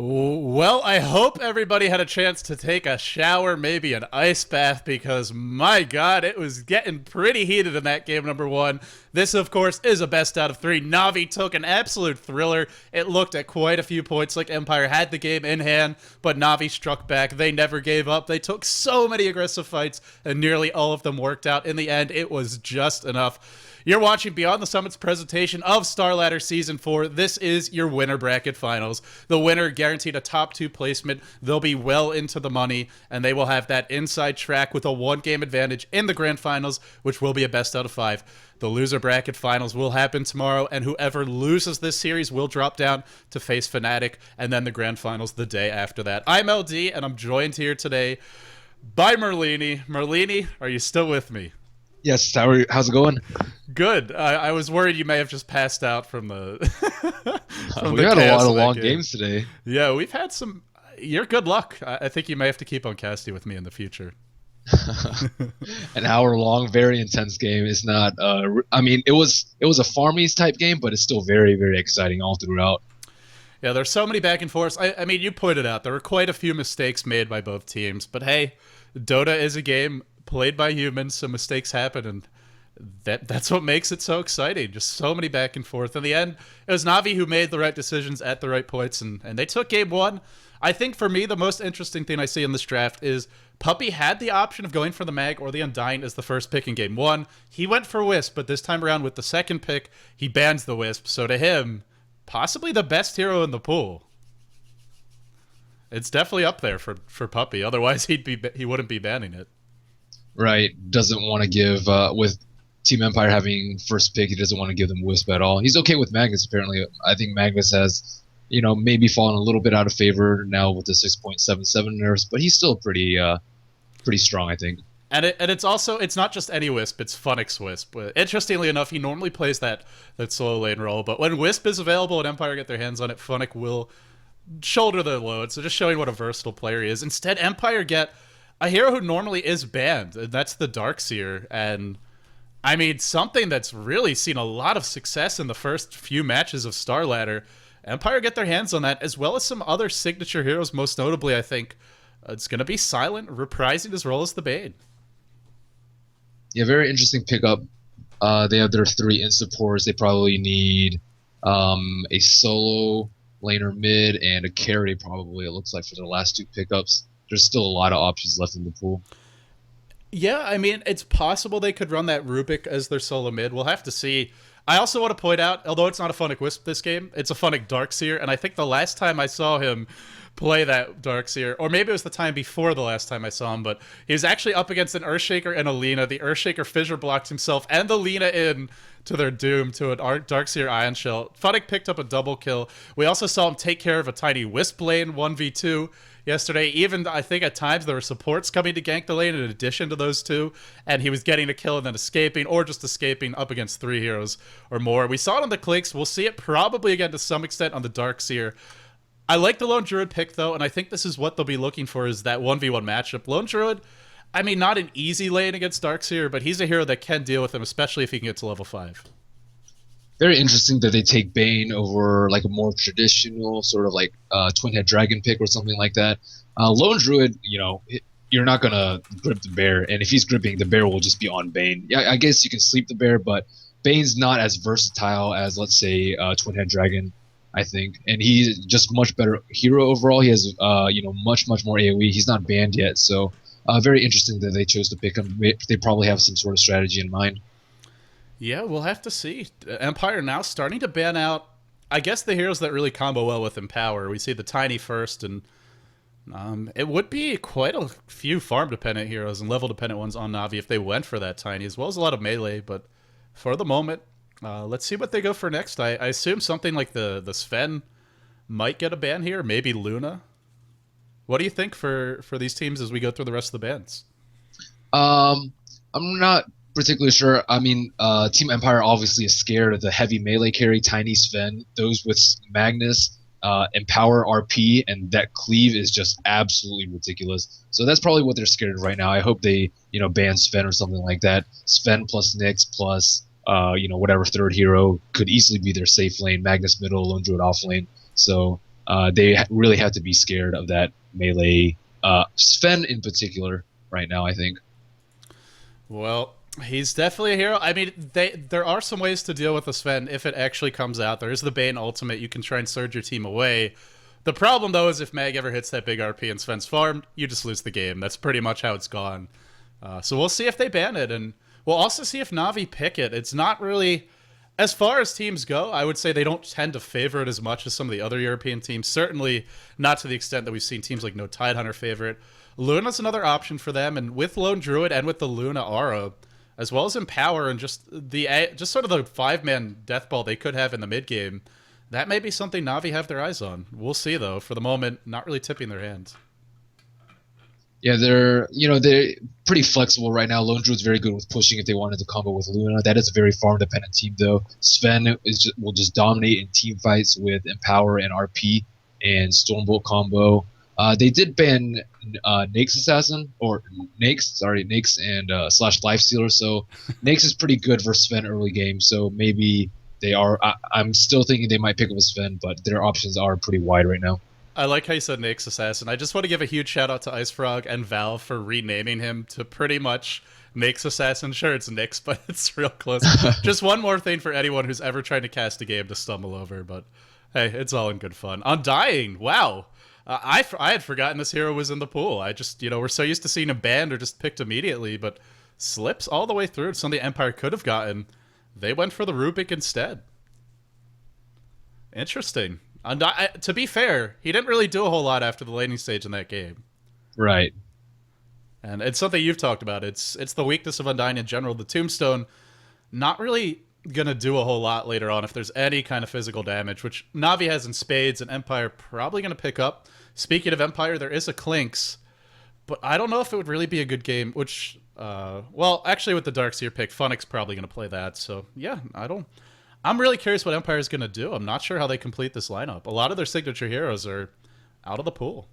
Well, I hope everybody had a chance to take a shower, maybe an ice bath, because my God, it was getting pretty heated in that game number one. This, of course, is a best out of three. Na'Vi took an absolute thriller. It looked at quite a few points like Empire had the game in hand, but Na'Vi struck back. They never gave up. They took so many aggressive fights, and nearly all of them worked out. In the end, it was just enough. You're watching Beyond the Summit's presentation of Starladder Season 4. This is your winner bracket finals. The winner guaranteed a top 2 placement. They'll be well into the money, and they will have that inside track with a 1-game advantage in the grand finals, which will be a best out of 5. The loser bracket finals will happen tomorrow, and whoever loses this series will drop down to face Fnatic, and then the grand finals the day after that. I'm LD, and I'm joined here today by Merlini. Merlini, are you still with me? Yes, how's it going? Good. I was worried you may have just passed out from the from We the had a chaos lot of of that long game. games today. Yeah, we've had some. You're good luck. I think you may have to keep on casting with me in the future. An hour long, very intense game. It's not. I mean, it was a farmies type game, but it's still very, very exciting all throughout. Yeah, there's so many back and forths. I mean, you pointed out there were quite a few mistakes made by both teams, but hey, Dota is a game played by humans, so mistakes happen, and that's what makes it so exciting. Just so many back and forth. In the end, it was Na'Vi who made the right decisions at the right points, and they took game one. I think for me, the most interesting thing I see in this draft is Puppy had the option of going for the Mag or the Undying as the first pick in game one. He went for Wisp, but this time around with the second pick, he bans the Wisp. So to him, possibly the best hero in the pool. It's definitely up there for Puppy. Otherwise, he wouldn't be banning it. Right? Doesn't want to give with Team Empire having first pick. He doesn't want to give them Wisp at all. He's okay with Magnus apparently. I think Magnus has, maybe fallen a little bit out of favor now with the 6.77 nerfs, but he's still pretty strong, I think. And it's not just any Wisp, it's Funix Wisp. Interestingly enough, he normally plays that solo lane role, but when Wisp is available and Empire get their hands on it, Funix will shoulder the load. So just showing what a versatile player he is. Instead, Empire get a hero who normally is banned, and that's the Darkseer. And I mean, something that's really seen a lot of success in the first few matches of Starladder. Empire get their hands on that, as well as some other signature heroes. Most notably, I think it's going to be Silent, reprising his role as the Bane. Yeah, very interesting pickup. They have their 3 in-supports. They probably need a solo laner mid and a carry, probably, it looks like, for their last 2 pickups. There's still a lot of options left in the pool. Yeah, I mean, it's possible they could run that Rubik as their solo mid. We'll have to see. I also want to point out, although it's not a Funnic Wisp this game, it's a Funnic Darkseer, and I think the last time I saw him play that Darkseer, or maybe it was the time before the last time I saw him, but he was actually up against an Earthshaker and a Lina. The Earthshaker fissure blocked himself and the Lina in to their doom to an Darkseer Ion Shell. Funnic picked up a double kill. We also saw him take care of a tiny Wisp lane 1v2 yesterday. Even, I think at times there were supports coming to gank the lane in addition to those two, and he was getting a kill and then escaping, or just escaping up against 3 heroes or more. We saw it on the Cliques. We'll see it probably again to some extent on the Darkseer. I like the Lone Druid pick, though, and I think this is what they'll be looking for, is that 1v1 matchup. Lone Druid, I mean, not an easy lane against Darkseer, but he's a hero that can deal with him, especially if he can get to level 5. Very interesting that they take Bane over like a more traditional sort of like twin head dragon pick or something like that. Lone Druid, you're not gonna grip the bear, and if he's gripping, the bear will just be on Bane. Yeah, I guess you can sleep the bear, but Bane's not as versatile as, let's say, twin head dragon, I think, and he's just much better hero overall. He has much more AOE. He's not banned yet, so very interesting that they chose to pick him. They probably have some sort of strategy in mind. Yeah, we'll have to see. Empire now starting to ban out, I guess, the heroes that really combo well with Empower. We see the Tiny first, and it would be quite a few farm-dependent heroes and level-dependent ones on Na'Vi if they went for that Tiny, as well as a lot of melee. But for the moment, let's see what they go for next. I assume something like the Sven might get a ban here, maybe Luna. What do you think for these teams as we go through the rest of the bans? I'm not particularly sure. I mean, Team Empire obviously is scared of the heavy melee carry, Tiny Sven. Those with Magnus, Empower RP, and that cleave is just absolutely ridiculous. So that's probably what they're scared of right now. I hope they, ban Sven or something like that. Sven plus Nyx plus, whatever third hero could easily be their safe lane. Magnus middle, Lone Druid off lane. So Really have to be scared of that melee. Sven in particular right now, I think. Well, he's definitely a hero. I mean, there are some ways to deal with the Sven if it actually comes out. There is the Bane ultimate. You can try and surge your team away. The problem, though, is if Mag ever hits that big RP and Sven's farmed, you just lose the game. That's pretty much how it's gone. So we'll see if they ban it, and we'll also see if Na'Vi pick it. It's not really... As far as teams go, I would say they don't tend to favor it as much as some of the other European teams. Certainly not to the extent that we've seen teams like No Tidehunter favor it. Luna's another option for them, and with Lone Druid and with the Luna Aura, as well as Empower and just sort of the 5-man death ball they could have in the mid game, that may be something Na'Vi have their eyes on. We'll see, though. For the moment, not really tipping their hands. Yeah, they're pretty flexible right now. Lone Druid's very good with pushing if they wanted to combo with Luna. That is a very farm dependent team though. Sven will just dominate in team fights with Empower and RP and Stormbolt combo. They did ban Nake's Assassin or Nake's and slash Lifestealer. So Nake's is pretty good for Sven early game. So maybe they are. I'm still thinking they might pick up a Sven, but their options are pretty wide right now. I like how you said Nake's Assassin. I just want to give a huge shout out to IceFrog and Valve for renaming him to pretty much Nake's Assassin. Sure, it's Nyx, but it's real close. Just one more thing for anyone who's ever tried to cast a game to stumble over, but hey, it's all in good fun. Undying, wow. I had forgotten this hero was in the pool. I just, we're so used to seeing him banned or just picked immediately, but slips all the way through. It's something Empire could have gotten. They went for the Rubik instead. Interesting. To be fair, he didn't really do a whole lot after the laning stage in that game. Right. And it's something you've talked about. It's the weakness of Undying in general. The Tombstone, not really going to do a whole lot later on if there's any kind of physical damage, which Na'Vi has in spades and Empire probably going to pick up. Speaking of Empire, there is a Clinks, but I don't know if it would really be a good game, which, well, actually with the Darkseer pick, Funnick's probably going to play that. So, yeah, I'm really curious what Empire is going to do. I'm not sure how they complete this lineup. A lot of their signature heroes are out of the pool.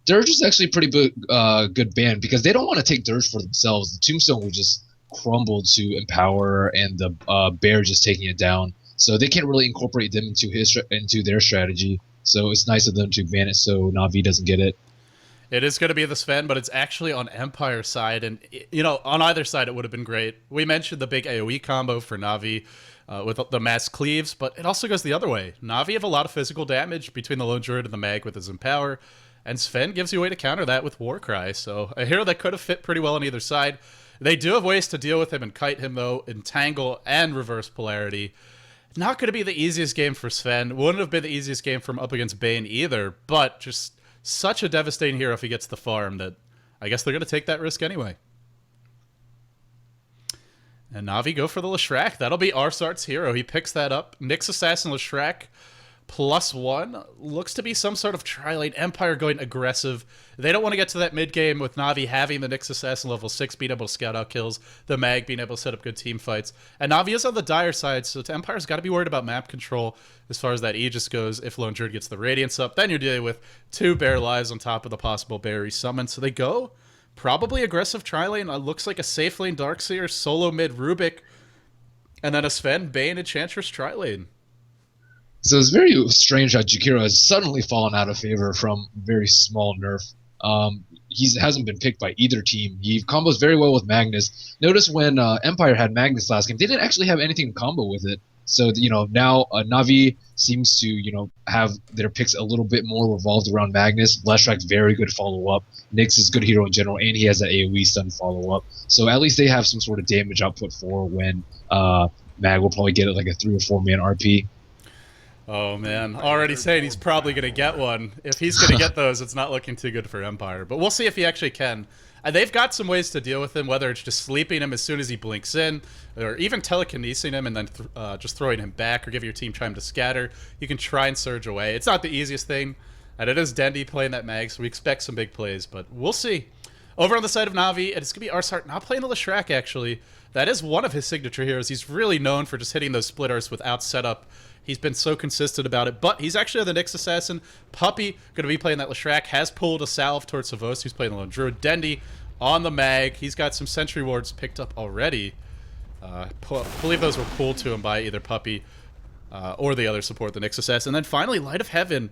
Dirge is actually a pretty good band because they don't want to take Dirge for themselves. The Tombstone will just crumble to Empower and the Bear just taking it down. So they can't really incorporate them into their strategy. So it's nice of them to ban it so Na'Vi doesn't get it. It is going to be the Sven, but it's actually on Empire's side. And, on either side, it would have been great. We mentioned the big AoE combo for Na'Vi. With the mass cleaves, but it also goes the other way. Na'Vi have a lot of physical damage between the Lone Druid and the Mag with his Empower, and Sven gives you a way to counter that with Warcry, so a hero that could have fit pretty well on either side. They do have ways to deal with him and kite him, though, Entangle and Reverse Polarity. Not going to be the easiest game for Sven. Wouldn't have been the easiest game from up against Bane either, but just such a devastating hero if he gets the farm that I guess they're going to take that risk anyway. And Na'Vi go for the Leshrac. That'll be Arsart's hero. He picks that up. Nyx Assassin Leshrac +1. Looks to be some sort of tri-lane. Empire going aggressive. They don't want to get to that mid-game with Na'Vi having the Nyx Assassin level 6 being able to scout out kills, the Mag being able to set up good team fights. And Na'Vi is on the dire side, so Empire's got to be worried about map control as far as that Aegis goes. If Lone Druid gets the Radiance up, then you're dealing with 2 Bear Lives on top of the possible Bear resummon. So they go probably aggressive tri-lane. Looks like a safe lane Darkseer, solo mid Rubik, and then a Sven, Bane, Enchantress tri-lane. So it's very strange how Jakiro has suddenly fallen out of favor from very small nerf. He hasn't been picked by either team. He combos very well with Magnus. Notice when Empire had Magnus last game, they didn't actually have anything in combo with it. So, now Na'Vi seems to, have their picks a little bit more revolved around Magnus. Leshrac's very good follow-up. Nyx is a good hero in general, and he has that AoE stun follow-up. So at least they have some sort of damage output for when Mag will probably get it like a 3 or 4 man RP. Oh, man. Already saying he's probably going to get one. If he's going to get those, it's not looking too good for Empire. But we'll see if he actually can. And they've got some ways to deal with him, whether it's just sleeping him as soon as he blinks in, or even telekinesing him and then just throwing him back, or give your team time to scatter. You can try and surge away. It's not the easiest thing, and it is Dendy playing that Mag, so we expect some big plays, but we'll see. Over on the side of Na'Vi, it's going to be Arsart not playing the Leshrac, actually. That is one of his signature heroes. He's really known for just hitting those splitters without setup. He's been so consistent about it, but he's actually the Nyx Assassin. Puppy going to be playing that Leshrac, has pulled a salve towards Savos, who's playing the Lone Druid. Dendy on the Mag. He's got some Sentry Wards picked up already. I believe those were pulled to him by either Puppy or the other support, the Nyx Assassin. And then finally, Light of Heaven.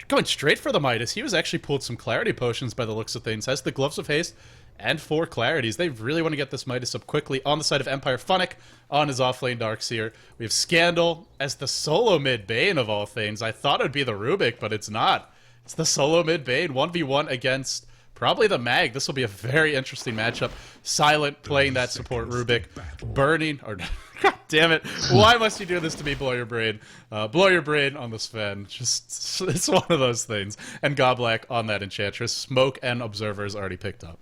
going straight for the Midas. He was actually pulled some clarity potions by the looks of things. Has the Gloves of Haste and 4 clarities. They really want to get this Midas up quickly. On the side of Empire, fnatic on his offlane Darkseer. We have Scandal as the solo mid Bane of all things. I thought it would be the Rubik, but it's not. It's the solo mid Bane, 1v1 against probably the Mag. This will be a very interesting matchup. Silent playing that support Rubik. Burning, or God damn it. Why must you do this to me, Blow Your Brain? Blow Your Brain on the Sven. Just, it's one of those things. And Goblak on that Enchantress. Smoke and Observer is already picked up.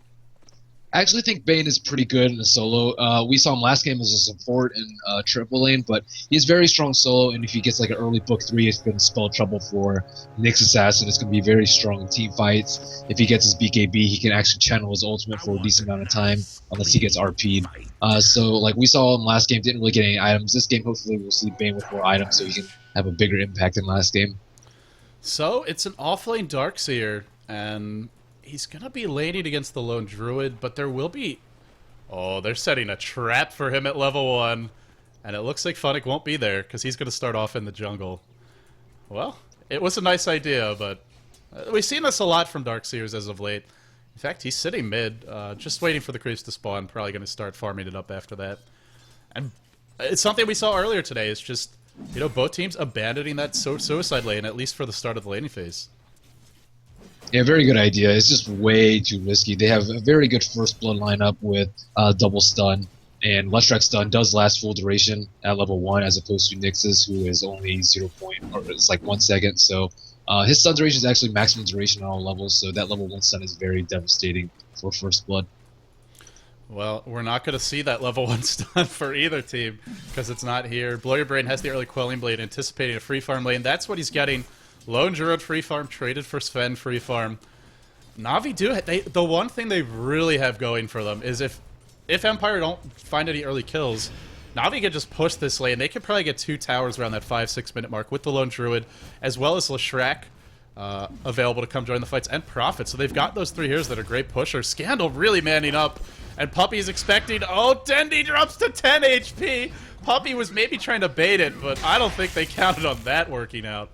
I actually think Bane is pretty good in a solo. We saw him last game as a support in triple lane, but he's very strong solo, and if he gets like an early book 3, it's going to spell trouble for Nyx Assassin. It's going to be very strong in team fights. If he gets his BKB, he can actually channel his ultimate for a decent amount of time, unless he gets RP'd. So like we saw him last game, didn't really get any items. This game, hopefully we'll see Bane with more items so he can have a bigger impact than last game. So it's an offlane Darkseer, and he's going to be laning against the lone Druid, but there will be... Oh, they're setting a trap for him at level 1. And it looks like fnatic won't be there, because he's going to start off in the jungle. Well, it was a nice idea, but we've seen this a lot from Darkseers as of late. In fact, he's sitting mid, just waiting for the creeps to spawn, probably going to start farming it up after that. And it's something we saw earlier today, it's just, you know, both teams abandoning that suicide lane, at least for the start of the laning phase. Yeah, very good idea. It's just way too risky. They have a very good first blood lineup with double stun, and Leshrac stun does last full duration at level 1 as opposed to Nyx's, who is only 0. Or it's like 1 second. So his stun duration is actually maximum duration on all levels, so that level 1 stun is very devastating for first blood. Well, we're not going to see that level 1 stun for either team, because it's not here. Blow Your Brain has the early Quelling Blade, anticipating a free farm lane. That's what he's getting. Lone Druid free farm, traded for Sven free farm. Na'Vi the one thing they really have going for them is if Empire don't find any early kills, Na'Vi can just push this lane. They could probably get 2 towers around that 5-6 minute mark with the Lone Druid, as well as Leshrac available to come join the fights, and Prophet. So they've got those 3 heroes that are great pushers. Scandal really manning up, and Puppy's expecting... Oh, Dendi drops to 10 HP! Puppy was maybe trying to bait it, but I don't think they counted on that working out.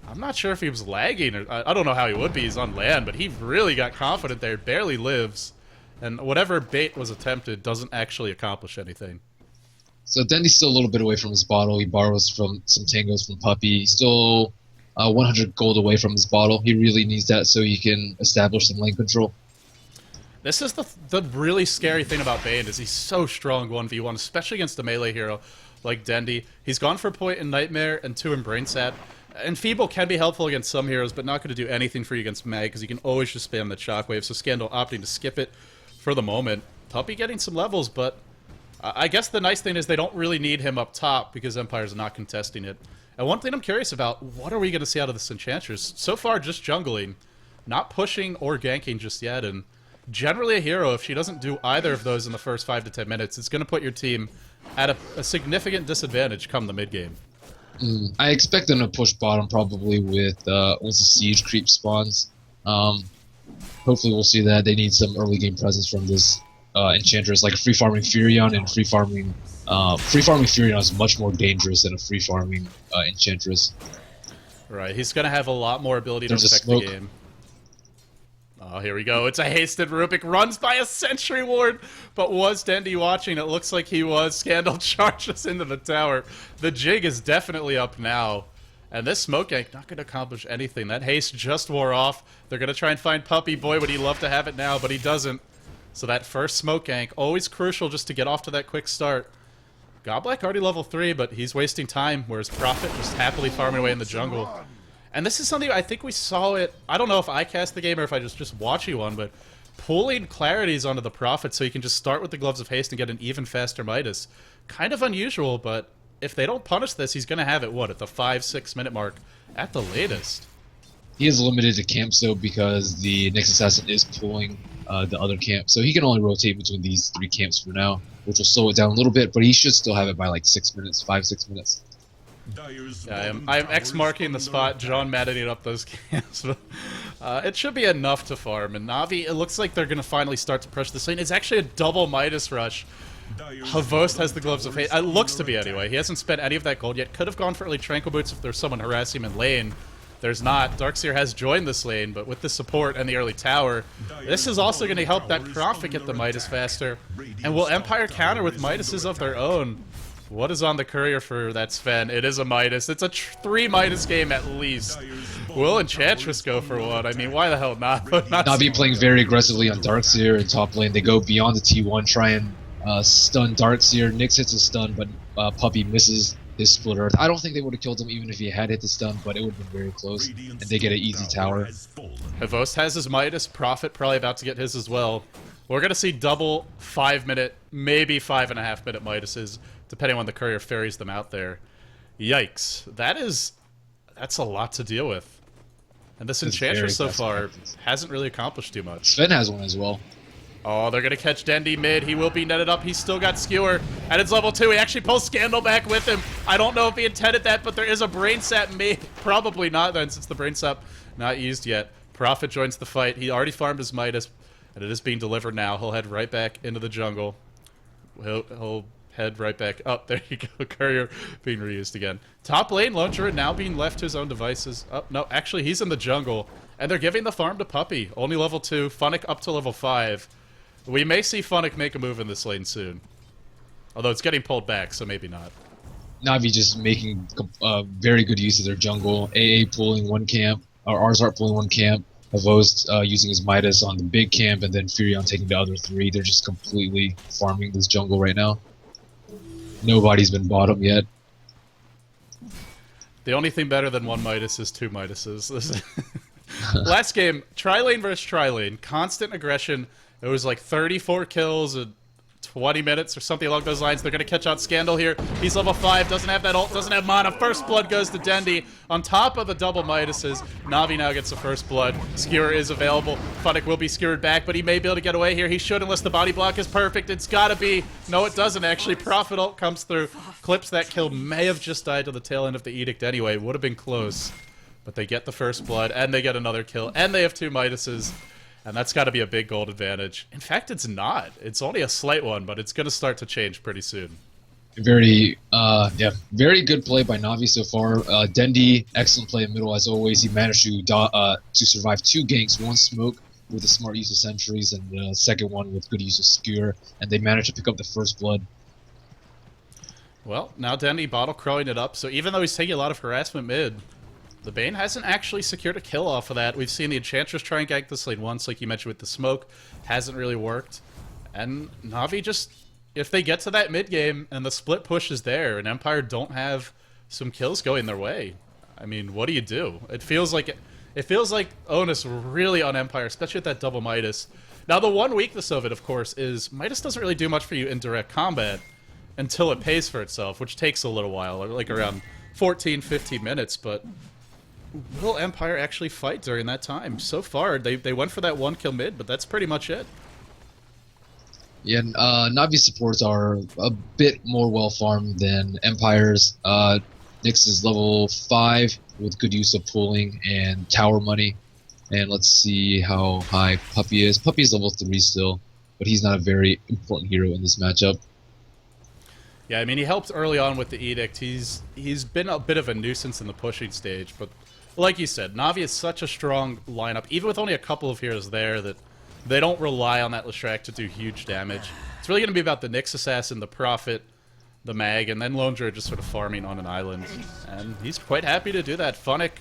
I'm not sure if he was lagging, or I don't know how he would be. He's on LAN, but he really got confident there. Barely lives. And whatever bait was attempted doesn't actually accomplish anything. So Dendy's still a little bit away from his bottle. He borrows from some tangos from Puppy. He's still 100 gold away from his bottle. He really needs that so he can establish some lane control. This is the really scary thing about Bane, is he's so strong 1v1, especially against a melee hero like Dendi. He's gone for point in Nightmare and 2 in Brainsat. And Feeble can be helpful against some heroes, but not going to do anything for you against Mag, because you can always just spam the shockwave. So Scandal opting to skip it for the moment. Puppy getting some levels, but I guess the nice thing is they don't really need him up top, because Empire's not contesting it. And one thing I'm curious about, what are we going to see out of this Enchantress? So far, just jungling, not pushing or ganking just yet, and generally a hero, if she doesn't do either of those in the first 5 to 10 minutes, it's going to put your team at a significant disadvantage come the mid-game. I expect them to push bottom probably with once the siege creep spawns. Hopefully we'll see that. They need some early game presence from this Enchantress, like a free farming Furion, and free farming Furion is much more dangerous than a free farming Enchantress. Right, he's going to have a lot more ability to affect the game. Oh, here we go. It's a hasted Rubik. Runs by a Sentry Ward. But was Dendi watching? It looks like he was. Scandal charges into the tower. The jig is definitely up now. And this smoke gank not going to accomplish anything. That haste just wore off. They're going to try and find Puppy. Boy, would he love to have it now, but he doesn't. So that first smoke gank, always crucial just to get off to that quick start. Goblak already level 3, but he's wasting time, whereas Prophet just happily farming away in the jungle. And this is something I think we saw it. I don't know if I cast the game or if I just watching one, but pulling clarities onto the Prophet so you can just start with the Gloves of Haste and get an even faster Midas. Kind of unusual, but if they don't punish this, he's going to have it, what, at the 5-6 minute mark at the latest. He is limited to camps, though, because the Nyx Assassin is pulling the other camp. So he can only rotate between these 3 camps for now, which will slow it down a little bit, but he should still have it by like 6 minutes, 5-6 minutes. Yeah, I'm X-marking the spot, John maddening up those camps. It should be enough to farm. And Na'Vi, it looks like they're going to finally start to pressure this lane. It's actually a double Midas rush. Havost has the Gloves of Haste. It looks to be anyway. He hasn't spent any of that gold yet. Could have gone for early Tranquil Boots if there's someone harassing him in lane. There's not. Darkseer has joined this lane, but with the support and the early tower, this is also going to help that Prophet get the Midas faster. And will Empire counter with Midases of their own? What is on the courier for that Sven? It is a Midas. It's a 3 Midas game at least. Will Enchantress go for one? I mean, why the hell not? Navi playing very aggressively on Darkseer in top lane. They go beyond the T1, try and stun Darkseer. Nyx hits a stun, but Puppey misses his split earth. I don't think they would have killed him even if he had hit the stun, but it would have been very close. And they get an easy tower. Havost has his Midas. Prophet probably about to get his as well. We're going to see double 5-minute, maybe 5.5-minute Midases, depending on the courier ferries them out there. Yikes. That's a lot to deal with. And this Enchantress so far hasn't really accomplished too much. Sven has one as well. Oh, they're going to catch Dendi mid. He will be netted up. He's still got Skewer. And it's level 2. He actually pulls Scandal back with him. I don't know if he intended that, but there is a Brain Sap. Probably not then, since the Brain Sap not used yet. Prophet joins the fight. He already farmed his Midas, and it is being delivered now. He'll head right back into the jungle. He'll head right back up. There you go. Courier being reused again. Top lane, Lone Druid now being left to his own devices. Oh, no, actually, he's in the jungle. And they're giving the farm to Puppey. Only level 2. Funnick up to level 5. We may see Funnick make a move in this lane soon. Although it's getting pulled back, so maybe not. Navi just making very good use of their jungle. AA pulling one camp, or Arzart pulling one camp. Havost using his Midas on the big camp, and then Furion taking the other 3. They're just completely farming this jungle right now. Nobody's been bottom yet. The only thing better than 1 Midas is 2 Midases. Last game, tri-lane versus tri-lane. Constant aggression. It was like 34 kills in 20 minutes or something along those lines. They're going to catch out Scandal here. He's level 5, doesn't have that ult, doesn't have mana. First blood goes to Dendi on top of the double Midases. Navi now gets the first blood. Skewer is available. Funnick will be skewered back, but he may be able to get away here. He should, unless the body block is perfect. It's got to be. No, it doesn't actually. Prophet ult comes through. Clips that kill. May have just died to the tail end of the Edict anyway. Would have been close. But they get the first blood, and they get another kill, and they have 2 Midases. And that's got to be a big gold advantage. In fact, it's not. It's only a slight one, but it's going to start to change pretty soon. Very good play by Navi so far. Dendi, excellent play in middle as always. He managed to survive 2 ganks, 1 smoke with a smart use of sentries, and the second one with good use of skewer. And they managed to pick up the first blood. Well, now Dendi bottle crowing it up. So even though he's taking a lot of harassment mid, the Bane hasn't actually secured a kill off of that. We've seen the Enchantress try and gank this lane once, like you mentioned with the smoke. Hasn't really worked. And Navi just, if they get to that mid game and the split push is there and Empire don't have some kills going their way, I mean, what do you do? It feels like onus really on Empire, especially with that double Midas. Now the one weakness of it, of course, is Midas doesn't really do much for you in direct combat until it pays for itself, which takes a little while, like around 14, 15 minutes, but will Empire actually fight during that time? So far, they went for that 1 kill mid, but that's pretty much it. Yeah, Navi supports are a bit more well farmed than Empire's. Nyx is level 5 with good use of pulling and tower money. And let's see how high Puppey is. Puppey is level 3 still, but he's not a very important hero in this matchup. Yeah, I mean, he helped early on with the Edict. He's been a bit of a nuisance in the pushing stage, but like you said, Navi is such a strong lineup, even with only a couple of heroes there, that they don't rely on that Leshrac to do huge damage. It's really going to be about the Nyx Assassin, the Prophet, the Mag, and then Lone Druid just sort of farming on an island. And he's quite happy to do that. Funnick,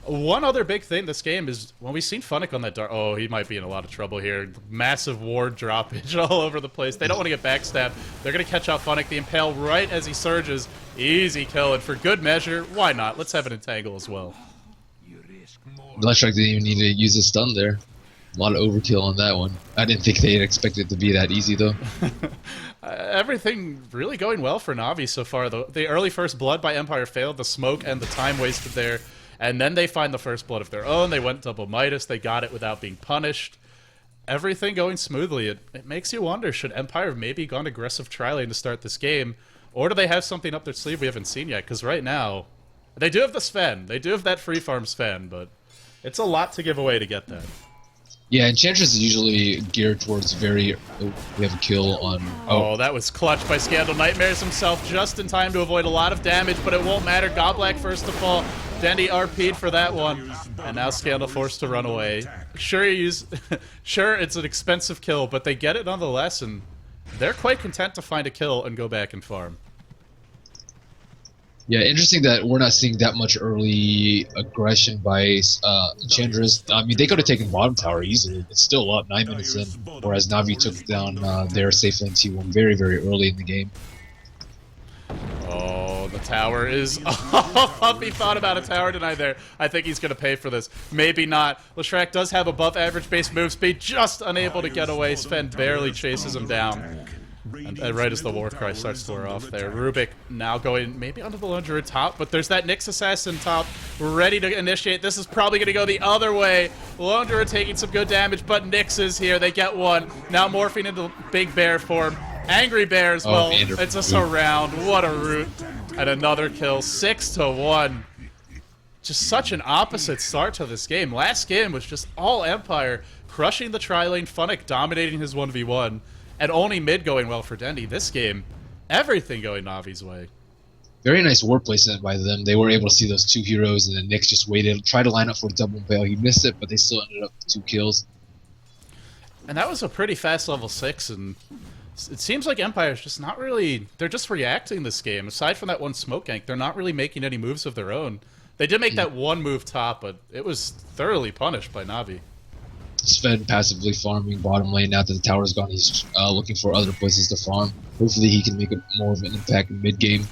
one other big thing this game is when we've seen Funnick on that dark... Oh, he might be in a lot of trouble here. Massive ward droppage all over the place. They don't want to get backstabbed. They're going to catch out Funnick. The Impale right as he surges. Easy kill, and for good measure, why not? Let's have an Entangle as well. Leshrac didn't even need to use a stun there. A lot of overkill on that one. I didn't think they'd expect it to be that easy, though. Everything really going well for Navi so far, though. The early first blood by Empire failed, the smoke and the time wasted there. And then they find the first blood of their own. They went double Midas. They got it without being punished. Everything going smoothly. It makes you wonder, should Empire have maybe gone aggressive tri-lane to start this game? Or do they have something up their sleeve we haven't seen yet? Because right now, they do have the Sven. They do have that free farm Sven, but it's a lot to give away to get that. Yeah, Enchantress is usually geared towards very... Oh, we have a kill on... Oh, that was clutch by Scandal. Nightmares himself just in time to avoid a lot of damage, but it won't matter. Goblack first to fall. Dendy RP'd for that one, and now Scandal forced to run away. Sure, sure, it's an expensive kill, but they get it nonetheless, and they're quite content to find a kill and go back and farm. Yeah, interesting that we're not seeing that much early aggression by Chandra's. I mean, they could have taken bottom tower easily. It's still up 9 minutes in, whereas Na'Vi took down their safe lane T1 very, very early in the game. Oh, the tower is up. He thought about a tower deny there. I think he's going to pay for this. Maybe not. Leshrac does have above average base move speed, just unable to get away. Sven barely chases him down. And right as the war cry starts to wear off there. Rubik now going maybe onto the Lone Druid top, but there's that Nyx assassin top ready to initiate. This is probably going to go the other way. Lone Druid taking some good damage, but Nyx is here. They get one. Now morphing into Big Bear form. Angry Bear as well. It's a surround. What a root. And another kill. 6-1. Just such an opposite start to this game. Last game was just all Empire, crushing the tri-lane. Funnick dominating his 1v1. And only mid going well for Dendy. This game, everything going Navi's way. Very nice ward placement by them. They were able to see those two heroes, and then Nyx just waited, tried to line up for a double veil. He missed it, but they still ended up with 2 kills. And that was a pretty fast level 6, and it seems like Empire's just not really... They're just reacting this game. Aside from that one smoke gank, they're not really making any moves of their own. They did make that one move top, but it was thoroughly punished by Na'Vi. Sven passively farming bottom lane. Now that the tower's gone, he's looking for other places to farm. Hopefully he can make more of an impact in mid-game.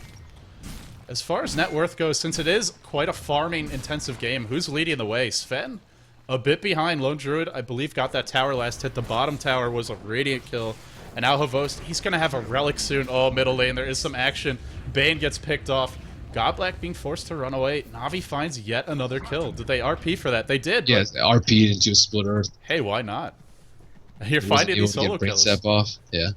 As far as net worth goes, since it is quite a farming-intensive game, who's leading the way? Sven? A bit behind. Lone Druid, I believe, got that tower last hit. The bottom tower was a Radiant kill. And now Havost, he's going to have a Relic soon. Oh, middle lane, there is some action. Bane gets picked off. Godblack being forced to run away. Na'Vi finds yet another kill. Did they RP for that? They did. Yeah, they RP'd into a split earth. Hey, why not? You're finding these solo kills. Step off. Yeah.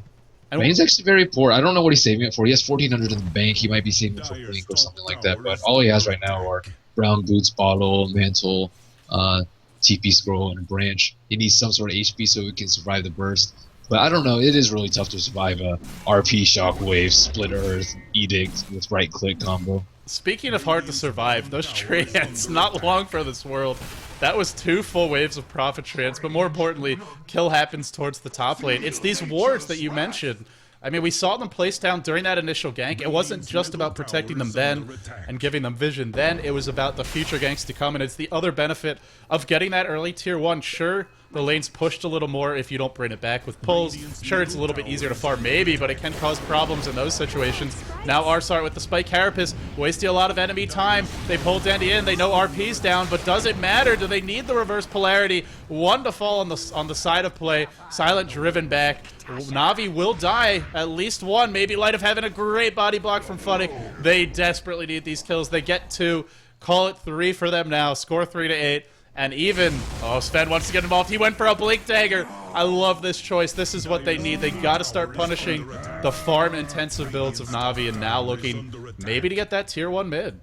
And Bane's actually very poor. I don't know what he's saving it for. He has 1,400 in the bank. He might be saving it for Blink or something like that. But all he has right now are Brown Boots, Bottle, Mantle, TP Scroll, and a Branch. He needs some sort of HP so he can survive the burst. But I don't know, it is really tough to survive a RP, Shockwave, Split Earth, Edict with right-click combo. Speaking of hard to survive, those trans, not long for this world. That was 2 full waves of Prophet trans, but more importantly, kill happens towards the top lane. It's these wards that you mentioned. I mean, we saw them place down during that initial gank. It wasn't just about protecting them then and giving them vision then. It was about the future ganks to come, and it's the other benefit of getting that early tier 1. Sure, the lane's pushed a little more if you don't bring it back with pulls. Sure, it's a little bit easier to farm, maybe, but it can cause problems in those situations. Now Arsart with the Spike Carapace, wasting a lot of enemy time. They pull Dandy in, they know RP's down, but does it matter? Do they need the reverse polarity? One to fall on the side of play. Silent driven back. Na'Vi will die, at least one. Maybe Light of Heaven, a great body block from Funnick. They desperately need these kills. They get 2. Call it 3 for them now. Score 3-8. And even, oh, Sven wants to get involved. He went for a Blink Dagger. I love this choice. This is what they need. They got to start punishing the farm-intensive builds of Na'Vi, and now looking maybe to get that tier 1 mid.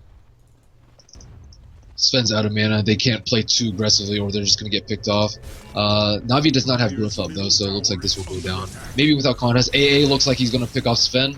Sven's out of mana. They can't play too aggressively or they're just going to get picked off. Na'Vi does not have growth up, though, so it looks like this will go down. Maybe without contest. AA looks like he's going to pick off Sven.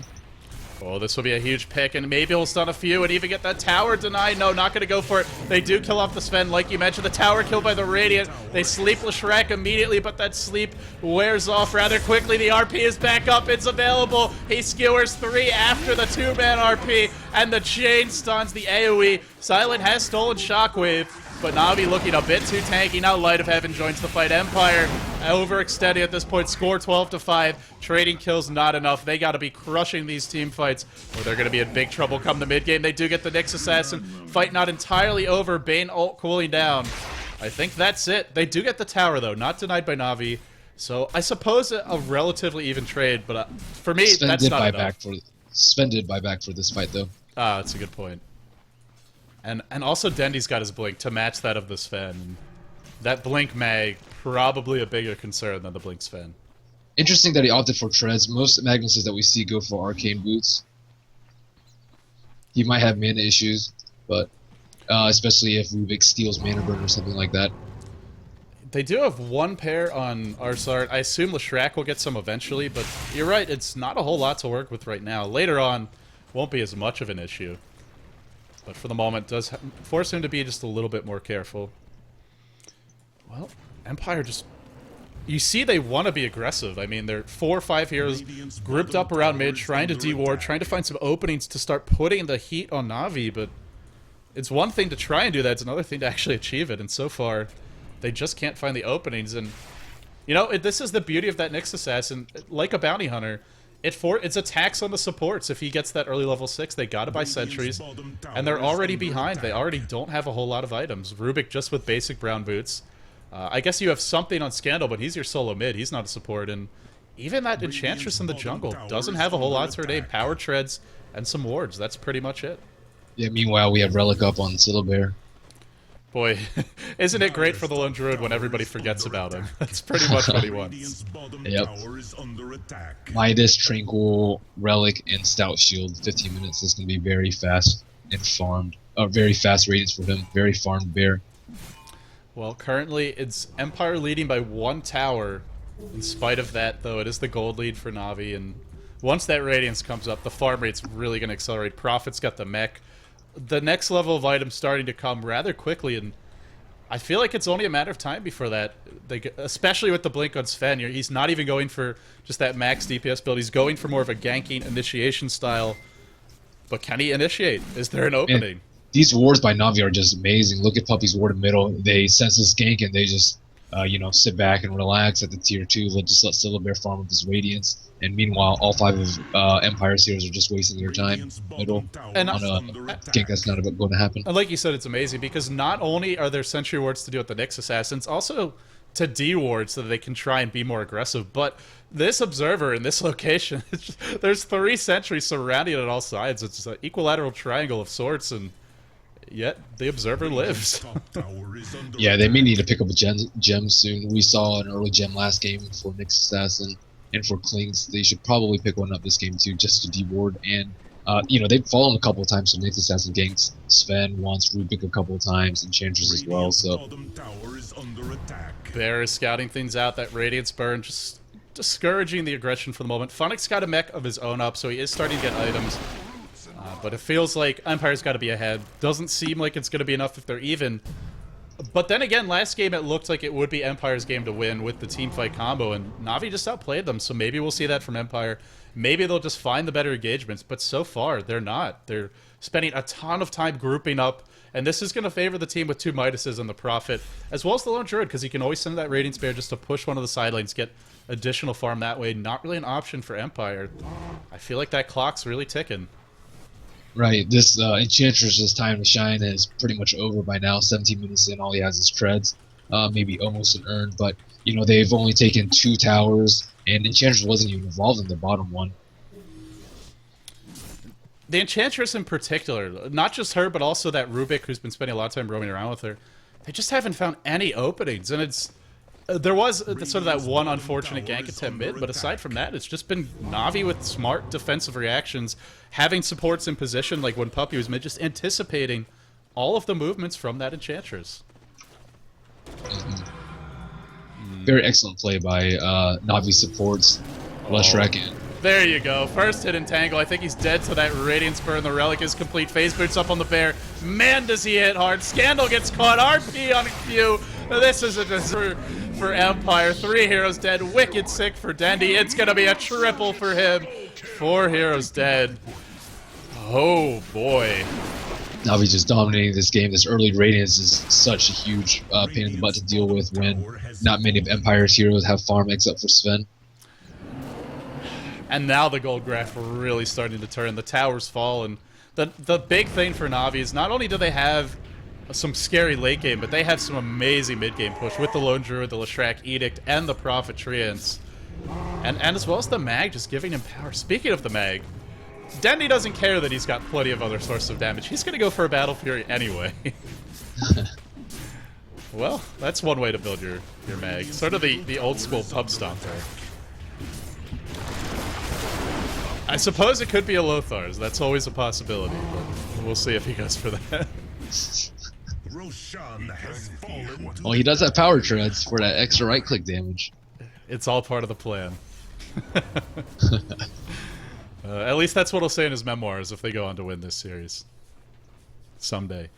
Oh, this will be a huge pick, and maybe he'll stun a few and even get that tower denied. No, not going to go for it. They do kill off the Sven, like you mentioned. The tower killed by the Radiant. They sleep Leshrac immediately, but that sleep wears off rather quickly. The RP is back up. It's available. He skewers 3 after the 2-man RP, and the chain stuns the AoE. Silent has stolen Shockwave, but Na'Vi looking a bit too tanky. Now Light of Heaven joins the fight. Empire overextending at this point. Score 12-5. Trading kills not enough. They got to be crushing these team fights, or they're going to be in big trouble come the mid game. They do get the Nyx assassin. Fight not entirely over. Bane ult cooling down. I think that's it. They do get the tower though, not denied by Na'Vi. So I suppose a relatively even trade, but for me, that's not enough. Sven did buy back for this fight though. Ah, that's a good point. And also Dendy's got his blink to match that of the Sven. That blink mag, probably a bigger concern than the blink Sven. Interesting that he opted for treads. Most Magnuses that we see go for arcane boots. He might have mana issues, but especially if Rubik steals mana burn or something like that. They do have one pair on Arsart. I assume Leshrac will get some eventually, but you're right, it's not a whole lot to work with right now. Later on, won't be as much of an issue. But for the moment, does force him to be just a little bit more careful. Well, Empire just... You see they want to be aggressive. I mean, they're 4 or 5 heroes grouped up around mid, trying to deward, trying to find some openings to start putting the heat on Na'Vi, but it's one thing to try and do that, it's another thing to actually achieve it, and so far, they just can't find the openings, and... You know, this is the beauty of that Nyx Assassin. Like a bounty hunter, it's a tax on the supports. If he gets that early level 6, they gotta buy sentries, and they're already behind. They already don't have a whole lot of items. Rubik just with basic brown boots. I guess you have something on Scandal, but he's your solo mid. He's not a support, and even that Enchantress in the jungle doesn't have a whole lot to her name. Power treads and some wards. That's pretty much it. Yeah, meanwhile, we have Relic up on Starladder. Boy, isn't it great for the Lone Druid when everybody forgets about him? That's pretty much what he wants. Yep. Midas, Tranquil, Relic, and Stout Shield. 15 minutes is going to be very fast and farmed. Very fast ratings for him. Very farmed bear. Well, currently it's Empire leading by 1 tower. In spite of that, though, it is the gold lead for Na'Vi, and once that Radiance comes up, the farm rate's really going to accelerate. Prophet's got the mech. The next level of items starting to come rather quickly, and I feel like it's only a matter of time before that. Especially with the blink on Sven, he's not even going for just that max DPS build. He's going for more of a ganking initiation style. But can he initiate? Is there an opening? And these wards by Na'Vi are just amazing. Look at Puppy's ward in middle. They sense this gank and they just, sit back and relax at the tier 2. Just let Starladder farm with his Radiance. And meanwhile, all 5 of Empire's heroes are just wasting their time middle on a gank that's not going to happen. And like you said, it's amazing because not only are there sentry wards to deal with the Nyx Assassins, also to deward so that they can try and be more aggressive. But this Observer in this location, there's 3 sentries surrounding it on all sides. It's an equilateral triangle of sorts, and yet the Observer lives. Yeah, they may need to pick up a gem soon. We saw an early gem last game for Nyx Assassin. And for Klings, they should probably pick one up this game too, just to deward. And they've fallen a couple of times. So Nyx Assassin ganks Sven once, Rubik a couple of times, and Enchantress as well. So Bear is scouting things out. That Radiance burn just discouraging the aggression for the moment. Funnick's got a mech of his own up, so he is starting to get items. But it feels like Empire's got to be ahead. Doesn't seem like it's going to be enough if they're even. But then again, last game it looked like it would be Empire's game to win with the teamfight combo, and Na'Vi just outplayed them, so maybe we'll see that from Empire. Maybe they'll just find the better engagements, but so far, they're not. They're spending a ton of time grouping up, and this is going to favor the team with 2 Midases and the Prophet, as well as the Lone Druid, because he can always send that Radiance Bear just to push one of the side lanes, get additional farm that way. Not really an option for Empire. I feel like that clock's really ticking. Right, this Enchantress's time to shine is pretty much over by now. 17 minutes in, all he has is treads, maybe almost an urn, but they've only taken 2 towers, and Enchantress wasn't even involved in the bottom one. The Enchantress in particular, not just her, but also that Rubik who's been spending a lot of time roaming around with her, they just haven't found any openings, and it's... There was sort of that one unfortunate gank attempt mid, but aside from that, it's just been Na'Vi with smart defensive reactions, having supports in position, like when Puppy was mid, just anticipating all of the movements from that Enchantress. Very excellent play by Na'Vi supports, Leshrac. There you go. First hit Entangle. I think he's dead to that Radiance Burn. The Relic is complete. Phase boots up on the Bear. Man, does he hit hard. Scandal gets caught. RP on Q. This is a disaster for Empire. 3 heroes dead. Wicked sick for Dendy. It's going to be a triple for him. 4 heroes dead. Oh, boy. Na'Vi just dominating this game. This early Radiance is such a huge pain in the butt to deal with when not many of Empire's heroes have farm except for Sven. And now the gold graph really starting to turn. The towers fall, and the big thing for Na'Vi is not only do they have some scary late game, but they have some amazing mid game push with the Lone Druid, the Leshrac Edict, and the Prophet Treants. And as well as the Mag just giving him power. Speaking of the Mag, Dendy doesn't care that he's got plenty of other sources of damage. He's going to go for a Battle Fury anyway. Well, that's one way to build your Mag. Sort of the old school pub stomper. I suppose it could be a Lothar's. That's always a possibility, but we'll see if he goes for that. Well, he does have power treads for that extra right-click damage. It's all part of the plan. At least that's what he'll say in his memoirs if they go on to win this series. Someday.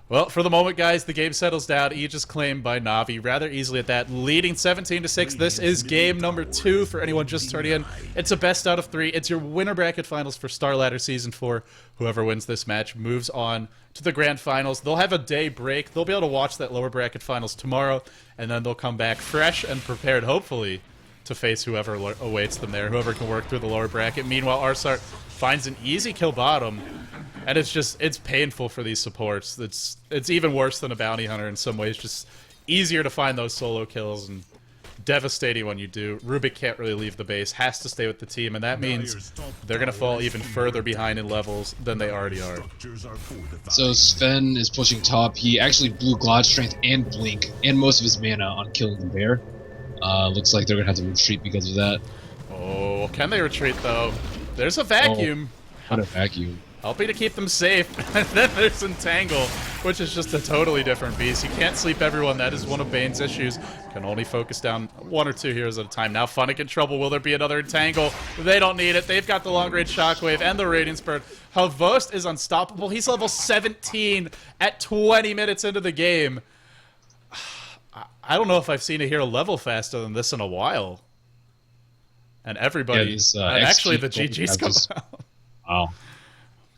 Well, for the moment, guys, the game settles down. Aegis claimed by Na'Vi rather easily at that, leading 17-6. This is game number 2 for anyone just turning in. It's a best out of 3. It's your winner bracket finals for Starladder Season 4. Whoever wins this match moves on to the grand finals. They'll have a day break. They'll be able to watch that lower bracket finals tomorrow, and then they'll come back fresh and prepared, hopefully, to face whoever awaits them there, whoever can work through the lower bracket. Meanwhile, Arsart finds an easy kill bottom. And it's painful for these supports. It's even worse than a bounty hunter in some ways. Just easier to find those solo kills and devastating when you do. Rubik can't really leave the base, has to stay with the team, and that means they're going to fall even further behind in levels than they already are. So Sven is pushing top. He actually blew God Strength and Blink and most of his mana on killing the bear. Looks like they're going to have to retreat because of that. Oh, can they retreat though? There's a vacuum. Oh, what a vacuum. Helping to keep them safe. And then there's Entangle, which is just a totally different beast. You can't sleep everyone. That is one of Bane's issues. Can only focus down 1 or 2 heroes at a time. Now Funnick in trouble. Will there be another Entangle? They don't need it. They've got the long-range Shockwave and the Radiance Bird. Havost is unstoppable. He's level 17 at 20 minutes into the game. I don't know if I've seen a hero level faster than this in a while. And everybody... Yeah, and actually, the GG's come out. Wow.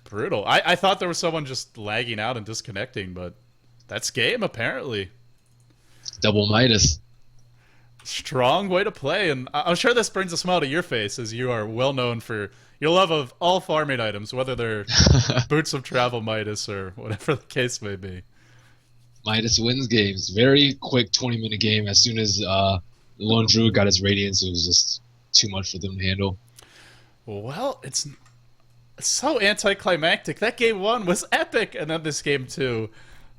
Brutal. I thought there was someone just lagging out and disconnecting, but that's game, apparently. Double Midas. Strong way to play, and I'm sure this brings a smile to your face, as you are well known for your love of all farming items, whether they're Boots of Travel Midas or whatever the case may be. Midas wins games. Very quick 20-minute game. As soon as Lone Druid got his Radiance, it was just too much for them to handle. Well, it's so anticlimactic. That game 1 was epic, and then this game 2,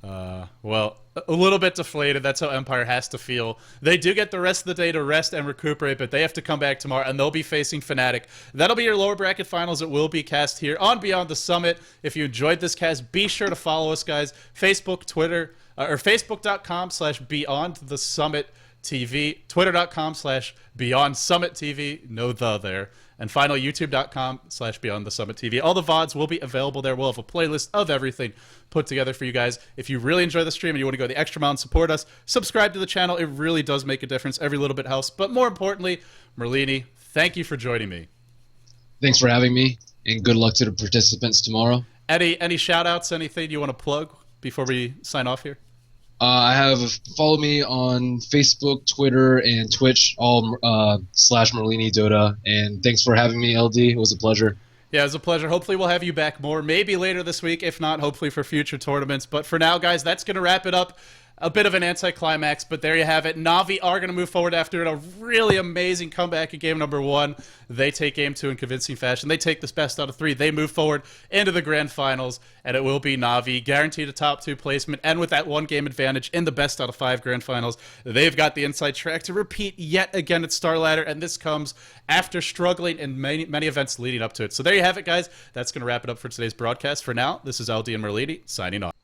well, a little bit deflated. That's how Empire has to feel. They do get the rest of the day to rest and recuperate, but they have to come back tomorrow, and they'll be facing Fnatic. That'll be your lower bracket finals. It will be cast here on Beyond the Summit. If you enjoyed this cast, be sure to follow us, guys. Facebook, Twitter, or Facebook.com/Beyond the Summit TV, Twitter.com/Beyond Summit TV, no the there. And finally, YouTube.com/Beyond the Summit TV. All the VODs will be available there. We'll have a playlist of everything put together for you guys. If you really enjoy the stream and you want to go the extra mile and support us, subscribe to the channel. It really does make a difference. Every little bit helps. But more importantly, Merlini, thank you for joining me. Thanks for having me, and good luck to the participants tomorrow. Any shout-outs, anything you want to plug before we sign off here? Follow me on Facebook, Twitter, and Twitch, all /Merlini Dota. And thanks for having me, LD. It was a pleasure. Yeah, it was a pleasure. Hopefully we'll have you back more, maybe later this week. If not, hopefully for future tournaments. But for now, guys, that's going to wrap it up. A bit of an anticlimax, but there you have it. Na'Vi are going to move forward after a really amazing comeback in game number 1. They take game 2 in convincing fashion. They take this best out of 3. They move forward into the grand finals, and it will be Na'Vi, guaranteed a top 2 placement. And with that 1-game advantage in the best out of 5 grand finals, they've got the inside track to repeat yet again at Starladder, and this comes after struggling in many events leading up to it. So there you have it, guys. That's going to wrap it up for today's broadcast. For now, this is LD and Merlini signing off.